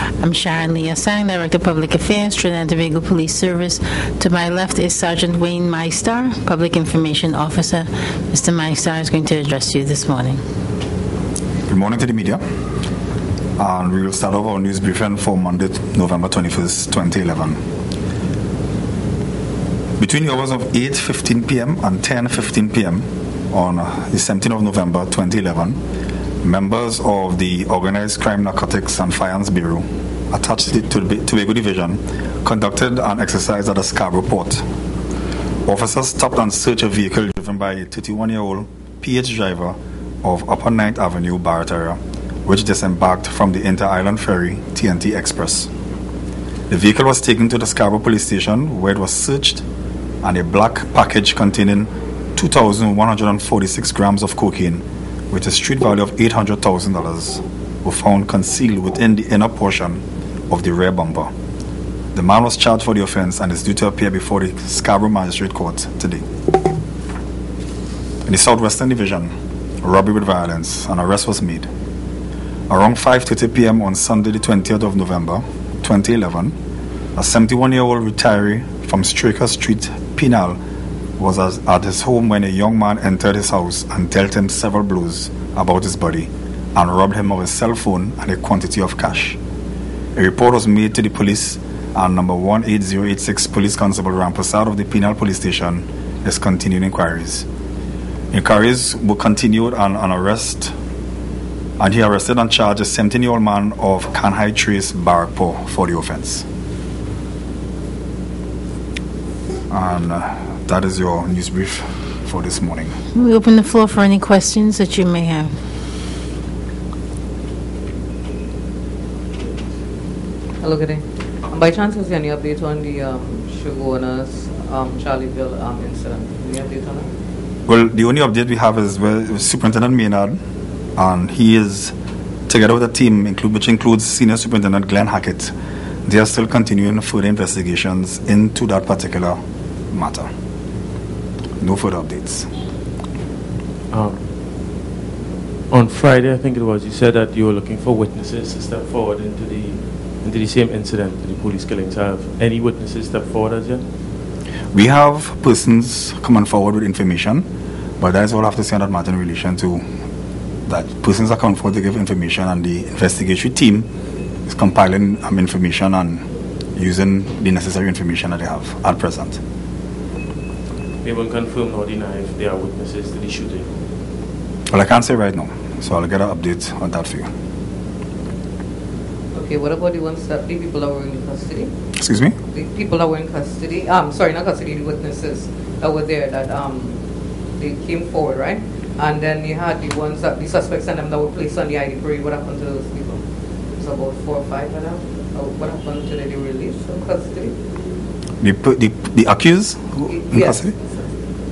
I'm Sharon Lee Asang, Director of Public Affairs, Trinidad and Tobago Police Service. To my left is Sergeant Wayne Mystar, Public Information Officer. Mr. Mystar is going to address you this morning. Good morning to the media. And we will start off our news briefing for Monday, November 21st, 2011. Between the hours of 8:15 p.m. and 10:15 p.m. on the 17th of November 2011, members of the Organized Crime, Narcotics and Firearms Bureau, attached to the Tobago Division, conducted an exercise at the Scarborough Port. Officers stopped and searched a vehicle driven by a 31-year-old PH driver of Upper 9th Avenue, Barrett area, which disembarked from the Inter-Island Ferry TNT Express. The vehicle was taken to the Scarborough Police Station, where it was searched, and a black package containing 2,146 grams of cocaine, with a street value of $800,000, were found concealed within the inner portion of the rear bumper. The man was charged for the offense and is due to appear before the Scarborough Magistrate Court today. In the Southwestern Division, a robbery with violence, an arrest was made. Around 5:30 p.m. on Sunday, the 20th of November, 2011, a 71-year-old retiree from Straker Street, Penal, was at his home when a young man entered his house and dealt him several blows about his body and robbed him of his cell phone and a quantity of cash. A report was made to the police, and number 18086 Police Constable Rampersad of the Penal Police Station is continuing inquiries. Inquiries were continued on an arrest, and he arrested and charged a 17-year-old man of Kanhai Trace, Barrackpore, for the offense. And that is your news brief for this morning. We open the floor for any questions that you may have. Hello, good day. By chance, is there any update on the Shogunas, Charlieville incident? Any update on that? Well, the only update we have is Superintendent Maynard, and he is, together with a team which includes Senior Superintendent Glenn Hackett, they are still continuing further investigations into that particular matter. No further updates. On Friday, I think it was, you said that you were looking for witnesses to step forward into the same incident, the police killings. Have any witnesses stepped forward as yet? We have persons coming forward with information, but that is all I have to say on that matter in relation to that. Persons are coming forward to give information, and the investigatory team is compiling information and using the necessary information that they have at present. They won't confirm nor deny if they are witnesses to the shooting. Well, I can't say right now, so I'll get an update on that for you. Okay, what about the ones that the people that were in custody? Excuse me? The people that were in custody, sorry, not custody, the witnesses that were there that they came forward, right? And then you had the ones that the suspects and them that were placed on the ID parade. What happened to those people? It's about 4 or 5 of them. What happened to them? They were released from custody? The accused in yes. custody?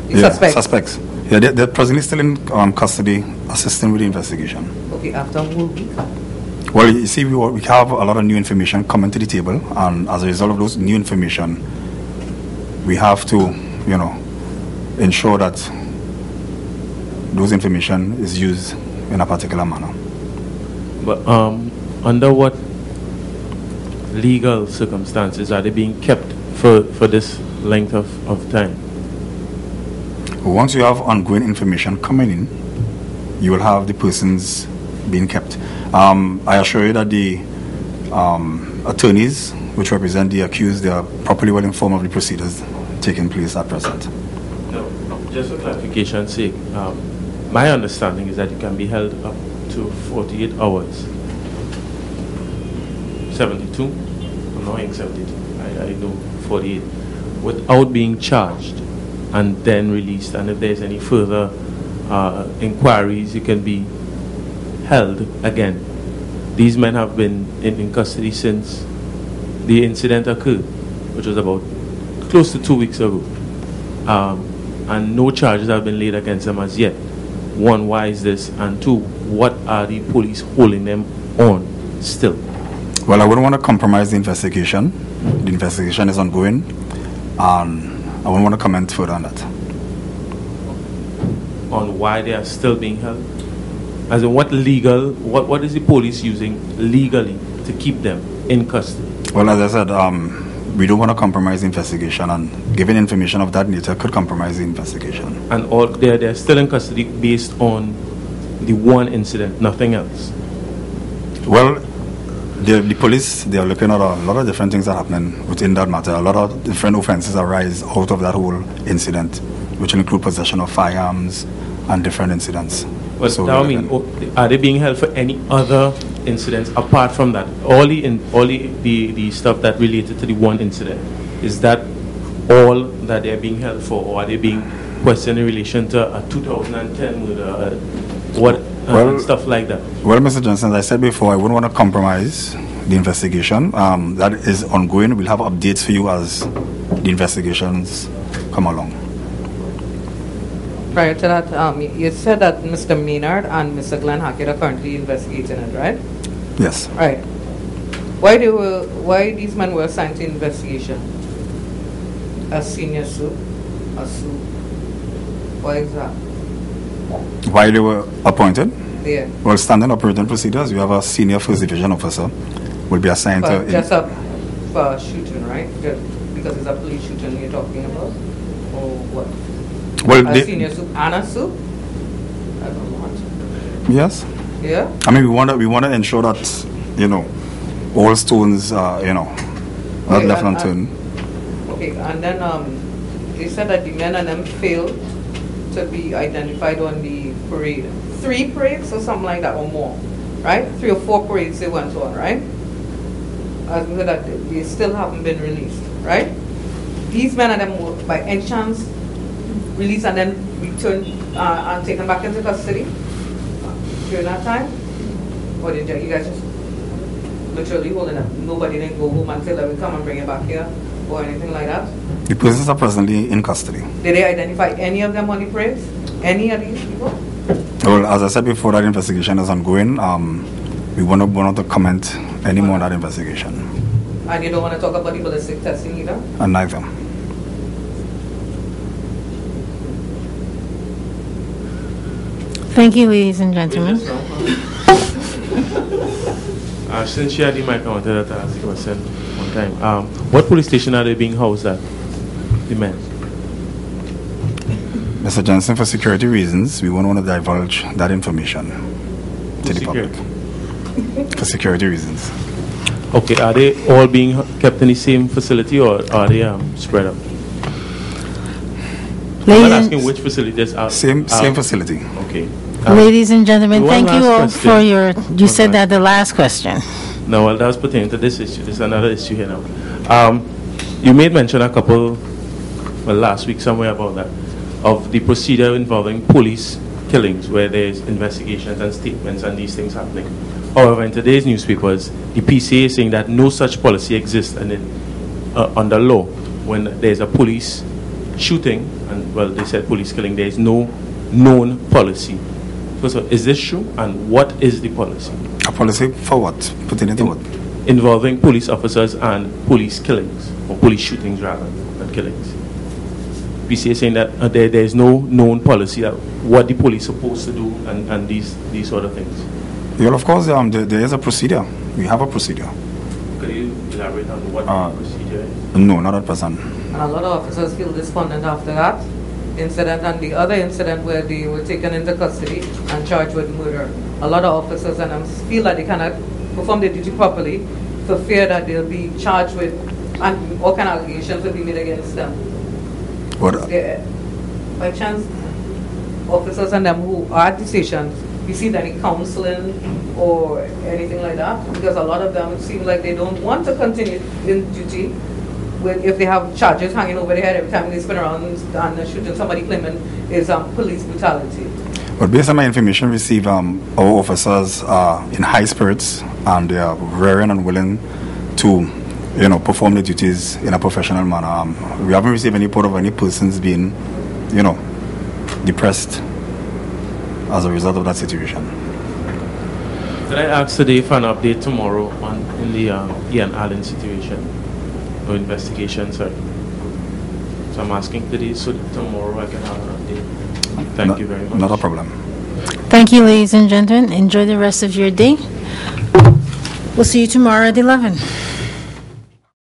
The suspects. Yeah, they're presently still in custody, assisting with the investigation. Okay, after a whole week? Well, you see, we have a lot of new information coming to the table, and as a result of those new information, we have to, ensure that those information is used in a particular manner. But under what legal circumstances are they being kept for this length of time? Once you have ongoing information coming in, you will have the persons being kept. I assure you that the attorneys which represent the accused, they are properly well informed of the procedures taking place at present. No, just for clarification's sake, my understanding is that you can be held up to 48 hours. 72? I'm not saying 72. I know 48. Without being charged and then released. And if there's any further inquiries, you can be held again. These men have been in custody since the incident occurred, which was about close to 2 weeks ago. And no charges have been laid against them as yet. One, why is this? And two, what are the police holding them on still? Well, I wouldn't want to compromise the investigation. The investigation is ongoing, and I wouldn't want to comment further on that. On why they are still being held? As in what is the police using legally to keep them? in custody? Well, as I said, we don't want to compromise the investigation, and giving information of that nature could compromise the investigation. And all they're still in custody based on the one incident, nothing else? Well, the police, they are looking at a lot of different things that are happening within that matter. A lot of different offenses arise out of that whole incident, which include possession of firearms and different incidents. Well, so that mean, are they being held for any other incidents apart from that? All the stuff that related to the one incident, is that all that they're being held for, or are they being questioned in relation to a 2010 murder, and stuff like that? Well, Mr. Johnson, as I said before, I wouldn't want to compromise the investigation. That is ongoing. We'll have updates for you as the investigations come along. Prior to that, you said that Mr. Maynard and Mr. Glenn Hackett are currently investigating it, right? Yes. Right. Why these men were assigned to investigation? A senior soup? A soup? Why is that? Why they were appointed? Yeah. Well, standard operating procedures, you have a senior first division officer will be assigned But to... just up for shooting, right? Just because it's a police shooting you're talking about? Or what? Well, a senior soup and a soup? I don't know. Yes. Yeah? I mean, we want to ensure that, all stones are, not left unturned. Okay, and then they said that the men and them failed to be identified on the parade. 3 parades or something like that, or more, right? 3 or 4 parades they went on, right? I think that they still haven't been released, right? These men and them were, by any chance, released and then returned and taken back into custody during that time? Or did you guys just literally holding up? Nobody didn't go home until they would come and bring it back here or anything like that? The persons are presently in custody. Did they identify any of them on the parades? Any of these people? Well, as I said before, that investigation is ongoing. We want not to comment any more on that investigation. And you don't want to talk about the ballistic testing either? And neither. Thank you, ladies and gentlemen. Since you had the mic, I wanted to ask the question one time. What police station are they being housed at, the men? Mr. Johnson, for security reasons, we won't want to divulge that information to the public. For security reasons. Okay, are they all being kept in the same facility, or are they spread out? I'm not asking which facilities are. Same facility. Okay. Ladies and gentlemen, thank you all question. for your... You said that the last question. No, well, that was pertaining to this issue. This is another issue here now. You made mention a couple, last week somewhere about that, of the procedure involving police killings, where there's investigations and statements and these things happening. However, in today's newspapers, the PCA is saying that no such policy exists under law. When there's a police shooting, and well, they said police killing, there is no known policy. So is this true, and what is the policy? A policy for what? Pertaining to what? Involving police officers and police killings, or police shootings rather than killings. PCA saying that there is no known policy that what the police are supposed to do and these sort of things. Well, of course, there is a procedure. We have a procedure. Could you elaborate on what the procedure is? No, not at present. And a lot of officers feel despondent after that incident and the other incident where they were taken into custody and charged with murder. A lot of officers and feel that they cannot perform their duty properly for fear that they'll be charged with, and all kind of allegations will be made against them. What? By chance, officers and them who are at the stations receive any counseling or anything like that? Because a lot of them seem like they don't want to continue in duty if they have charges hanging over their head every time they spin around and shooting somebody, claiming is police brutality. But based on my information received, our officers are in high spirits and they are raring and willing to, perform their duties in a professional manner. We haven't received any report of any persons being, depressed as a result of that situation. Could I ask today for an update tomorrow in the Ian Allen situation? No investigation, sir. So I'm asking today so that tomorrow I can have an update. Thank you very much. Not a problem. Thank you, ladies and gentlemen. Enjoy the rest of your day. We'll see you tomorrow at 11.